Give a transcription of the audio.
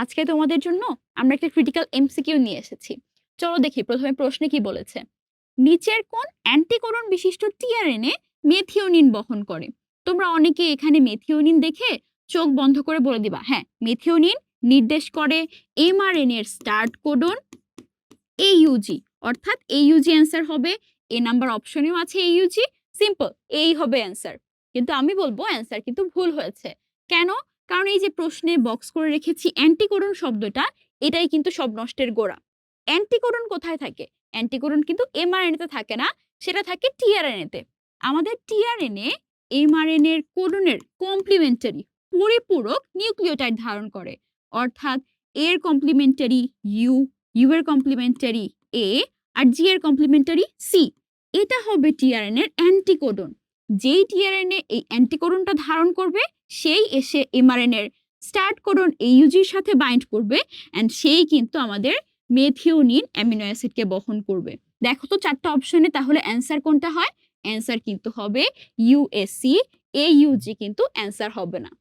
আজকে তোমাদের জন্য আমরা একটা ক্রিটিক্যাল এমসিকিউ নিয়ে এসেছি। চলো দেখি প্রথমে প্রশ্নে কি বলেছে। নিচের কোন অ্যান্টিকোডন বিশিষ্ট টিআরএনএ মেথিওনিন বহন করে? তোমরা অনেকে এখানে মেথিওনিন দেখে চোখ বন্ধ করে বলে দিবা, হ্যাঁ, মেথিওনিন নির্দেশ করে এমআরএনএ এর স্টার্ট কোডন এইউজি, অর্থাৎ এইউজি অ্যান্সার হবে। এ নাম্বার অপশনেও আছে এইউজি, সিম্পল, এই হবে অ্যান্সার। কিন্তু আমি বলবো অ্যান্সার কিন্তু ভুল হয়েছে। কেন? কারণ এই যে প্রশ্নে বক্স করে রেখেছি অ্যান্টিকোডন শব্দটা, এটাই কিন্তু সব নষ্টের গোড়া। অ্যান্টিকোডন কোথায় থাকে? অ্যান্টিকোডন কিন্তু এমআরএনএ তে থাকে না, সেটা থাকে টিআরএনএ তে। আমাদের টিআরএনএ এমআরএনএ এর কোডনের কমপ্লিমেন্টারি পরিপূরক নিউক্লিওটাইড ধারণ করে, অর্থাৎ এর কমপ্লিমেন্টারি ইউ, ইউ এর কমপ্লিমেন্টারি এ, আর জি এর কমপ্লিমেন্টারি সি। এটা হবে টিআরএনএ এর অ্যান্টিকোডন। যেই টিআরএনএ এই অ্যান্টিকোডনটা ধারণ করবে, সেই এসে এমআরএনএ এর স্টার্ট কোডন এইউজির সাথে বাইন্ড করবে, অ্যান্ড সেই কিন্তু আমাদের মেথিওনিন অ্যামিনো অ্যাসিডকে বহন করবে। দেখো তো চারটা অপশনে তাহলে অ্যান্সার কোনটা হয়? অ্যান্সার কিন্তু হবে ইউএসসি, এইউজি কিন্তু অ্যান্সার হবে না।